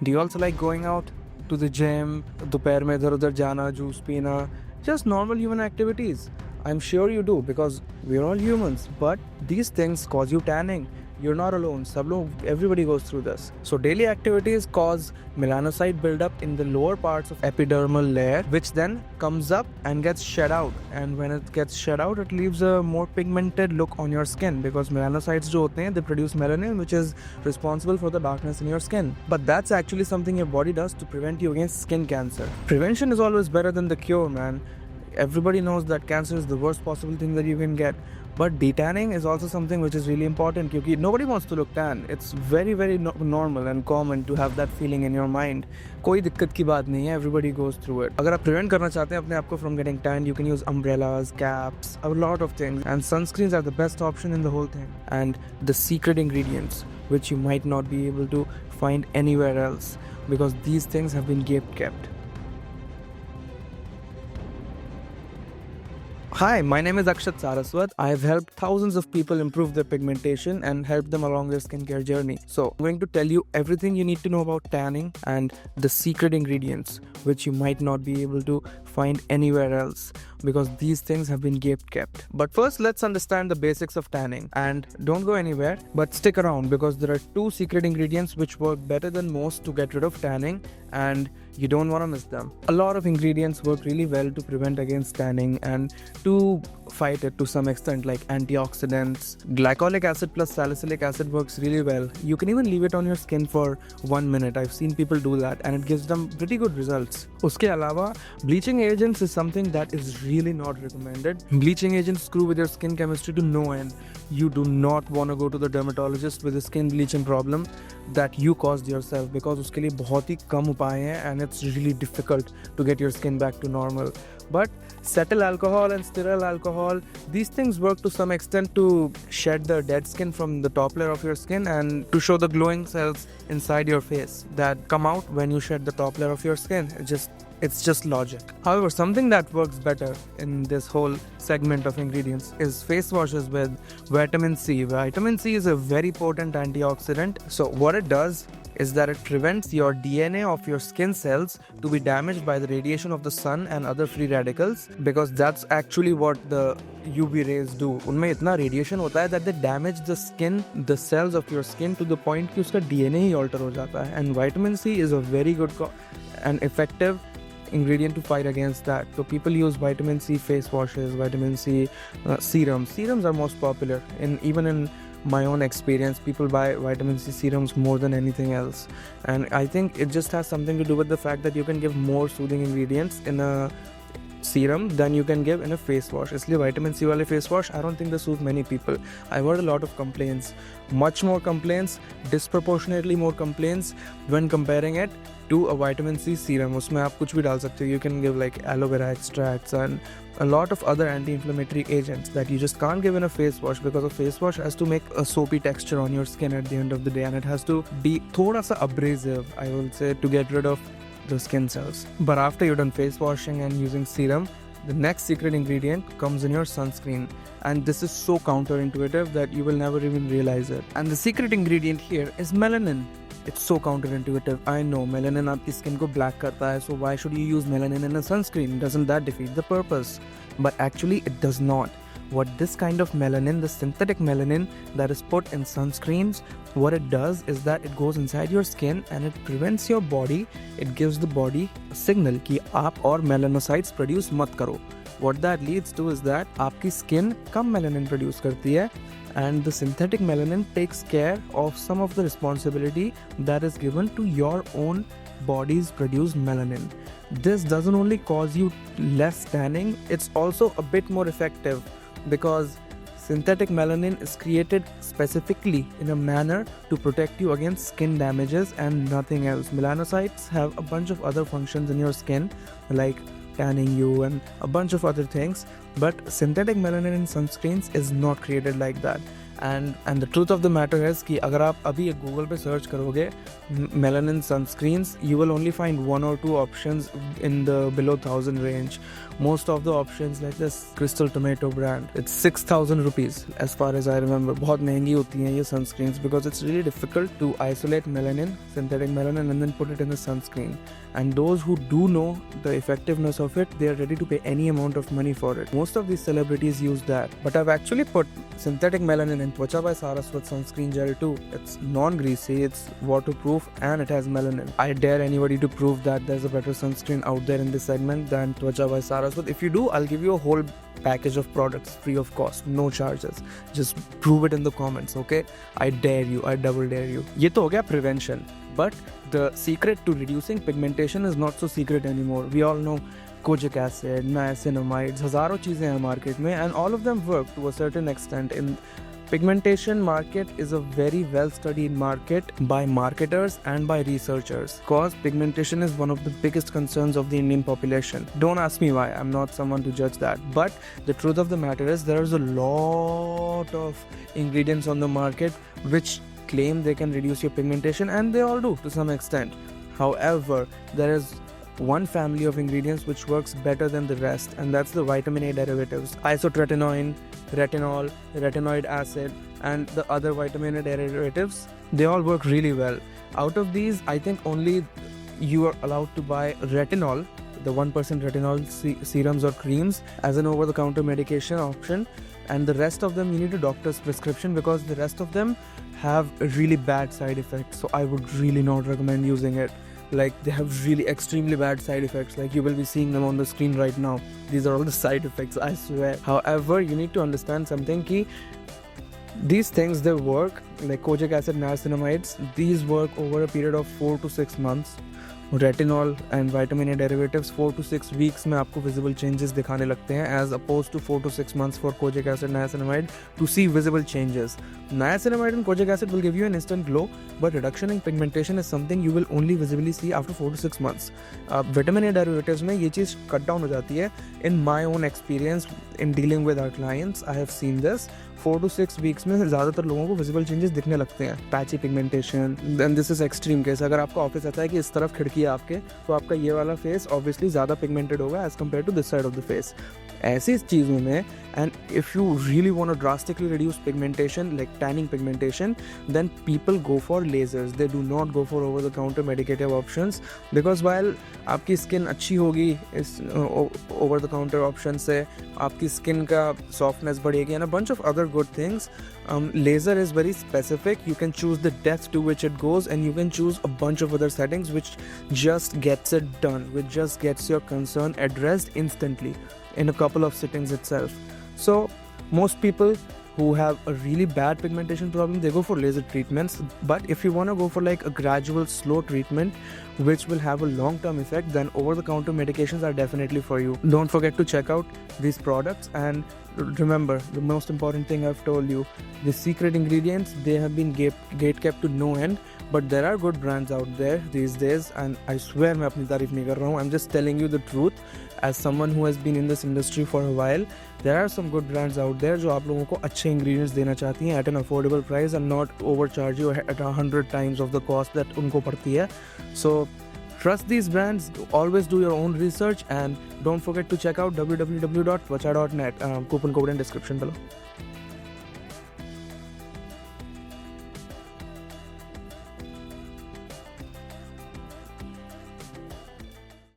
Do you also like going out to the gym, दोपहर में इधर उधर जाना, juice पीना, just normal human activities? I'm sure you do because we're all humans, but these things cause you tanning. You're not alone. Everybody goes through this. So daily activities cause melanocyte buildup in the lower parts of epidermal layer, which then comes up and gets shed out. And when it gets shed out, it leaves a more pigmented look on your skin because melanocytes जो होते हैं, they produce melanin, which is responsible for the darkness in your skin. But that's actually something your body does to prevent you against skin cancer. Prevention is always better than the cure, man. Everybody knows that cancer is the worst possible thing that you can get. But detanning is also something which is really important because nobody wants to look tan. It's very normal and common to have that feeling in your mind. कोई दिक्कत की बात नहीं है. Everybody goes through it. अगर आप prevent करना चाहते हैं अपने आप को from getting tan, you can use umbrellas, caps, a lot of things. And sunscreens are the best option in the whole thing. And the secret ingredients which you might not be able to find anywhere else because these things have been kept. Hi, my name is Akshat Saraswat. I have helped thousands of people improve their pigmentation and helped them along their skincare journey. So, I'm going to tell you everything you need to know about tanning and the secret ingredients which you might not be able to find anywhere else because these things have been kept. But first, let's understand the basics of tanning. And don't go anywhere, but stick around because there are two secret ingredients which work better than most to get rid of tanning, and you don't want to miss them. A lot of ingredients work really well to prevent against tanning and to fight it to some extent, like antioxidants. Glycolic acid plus salicylic acid works really well. You can even leave it on your skin for 1 minute. I've seen people do that and it gives them pretty good results. Uske alawa, bleaching agents is something that is really not recommended. Bleaching agents screw with your skin chemistry to no end. You do not want to go to the dermatologist with a skin bleaching problem that you caused yourself because uske liye bahut hi kam upay hain and it's really difficult to get your skin back to normal. But cetyl alcohol and stearyl alcohol, these things work to some extent to shed the dead skin from the top layer of your skin and to show the glowing cells inside your face that come out when you shed the top layer of your skin. It's just logic. However, something that works better in this whole segment of ingredients is face washes with vitamin C. Vitamin C is a very potent antioxidant. So what it does is that it prevents your DNA of your skin cells to be damaged by the radiation of the sun and other free radicals because that's actually what the UV rays do. उनमें इतना radiation होता है that they damage the cells of your skin to the point कि उसका DNA ही alter हो जाता है. And vitamin C is a very good and effective ingredient to fight against that. So people use vitamin C face washes, vitamin C serums. Serums are most popular. Even in my own experience, people buy vitamin C serums more than anything else. And I think it just has something to do with the fact that you can give more soothing ingredients in a serum than you can give in a face wash. इसलिए vitamin C वाले face wash, I don't think they suit many people. I've heard a lot of complaints, much more complaints, disproportionately more complaints when comparing it to a vitamin C serum. उसमें आप कुछ भी डाल सकते हो. You can give like aloe vera extracts and a lot of other anti-inflammatory agents that you just can't give in a face wash because a face wash has to make a soapy texture on your skin at the end of the day and it has to be थोड़ा सा abrasive, I will say, to get rid of the skin cells. But after you're done face washing and using serum, the next secret ingredient comes in your sunscreen, and this is so counterintuitive that you will never even realize it. And the secret ingredient here is melanin. It's so counterintuitive. I know melanin आपकी skin को black करता है, so why should you use melanin in a sunscreen? Doesn't that defeat the purpose? But actually it does not. What this kind of melanin, the synthetic melanin that is put in sunscreens, what it does is that it goes inside your skin and it prevents your body, it gives the body a signal कि आप और melanocytes produce मत करो. What that leads to is that आपकी skin कम melanin produce करती है and the synthetic melanin takes care of some of the responsibility that is given to your own body's produced melanin. This doesn't only cause you less tanning, it's also a bit more effective because synthetic melanin is created specifically in a manner to protect you against skin damages and nothing else. Melanocytes have a bunch of other functions in your skin like tanning you and a bunch of other things, but synthetic melanin in sunscreens is not created like that. and the truth of the matter is कि अगर आप अभी एक Google पे search करोगे melanin sunscreens, you will only find 1 or 2 options in the below 1,000 range. Most of the options like this Crystal Tomato brand, it's 6,000 rupees as far as I remember. बहुत महंगी होती हैं ये sunscreens because it's really difficult to isolate melanin, synthetic melanin, and then put it in the sunscreen. And those who do know the effectiveness of it, they are ready to pay any amount of money for it. Most of these celebrities use that. But I've actually put synthetic melanin in Twacha by Saraswat sunscreen gel too. It's non-greasy, it's waterproof, and it has melanin. I dare anybody to prove that there's a better sunscreen out there in this segment than Twacha by Saraswat. If you do, I'll give you a whole package of products free of cost, no charges. Just prove it in the comments, okay? I dare you, I double dare you. ये तो हो गया prevention. But the secret to reducing pigmentation is not so secret anymore. We all know kojic acid, niacinamides, हजारों चीजें हैं market में, and all of them work to a certain extent. In pigmentation market is a very well studied market by marketers and by researchers, because pigmentation is one of the biggest concerns of the Indian population. Don't ask me why, I'm not someone to judge that, but the truth of the matter is there is a lot of ingredients on the market which claim they can reduce your pigmentation, and they all do to some extent. However, there is one family of ingredients which works better than the rest, and that's the vitamin A derivatives: isotretinoin, retinol, retinoid acid, and the other vitamin A derivatives. They all work really well. Out of these, I think only you are allowed to buy retinol, the 1% retinol serums or creams, as an over-the-counter medication option, and the rest of them you need a doctor's prescription, because the rest of them have really bad side effects. So I would really not recommend using it. Like, they have really extremely bad side effects, like you will be seeing them on the screen right now. These are all the side effects, I swear. However, you need to understand something, ki these things, they work, like kojic acid, niacinamides, these work over a period of 4 to 6 months. Retinol and vitamin A derivatives 4 to 6 weeks में आपको visible changes दिखाने लगते हैं, as oppose to 4 to 6 months for kojic acid, niacinamide to see visible changes. Niacinamide and kojic acid will give you an instant glow, but reduction in pigmentation is something you will only visibly see after 4 to 6 months. Vitamin A derivatives में ये चीज़ cut down हो जाती है. In my own experience in dealing with our clients, I have seen this. 4 to 6 weeks में ज़्यादातर लोगों को विजिबल चेंजेस दिखने लगते हैं. Patchy pigmentation, then this is extreme case. अगर आपका ऑफिस ऐसा है कि इस तरफ खिड़की है आपके, तो आपका ये वाला फेस ऑब्वियसली ज़्यादा पिगमेंटेड होगा as compared to this side of the face. ऐसी चीज़ों में, and if you really want to drastically reduce pigmentation, like tanning pigmentation, then people go for lasers. They do not go for over the counter medicative options, because while आपकी skin अच्छी होगी इस over the counter option से, आपकी skin का softness बढ़ेगी and a bunch of other good things. Laser is very specific. You can choose the depth to which it goes, and you can choose a bunch of other settings which just gets it done, which just gets your concern addressed instantly in a couple of sittings itself. So most people who have a really bad pigmentation problem, they go for laser treatments. But if you want to go for like a gradual slow treatment which will have a long-term effect, then over-the-counter medications are definitely for you. Don't forget to check out these products, and remember the most important thing I've told you, the secret ingredients, they have been gate kept to no end, but there are good brands out there these days, and I swear मैं अपनी तारीफ नहीं कर रहा हूँ. I'm just telling you the truth as someone who has been in this industry for a while. There are some good brands out there जो आप लोगों को अच्छे ingredients देना चाहती हैं at an affordable price and not overcharge you at 100 times of the cost that उनको पड़ती है. So trust these brands, always do your own research, and don't forget to check out www.twacha.net. Coupon code in description below.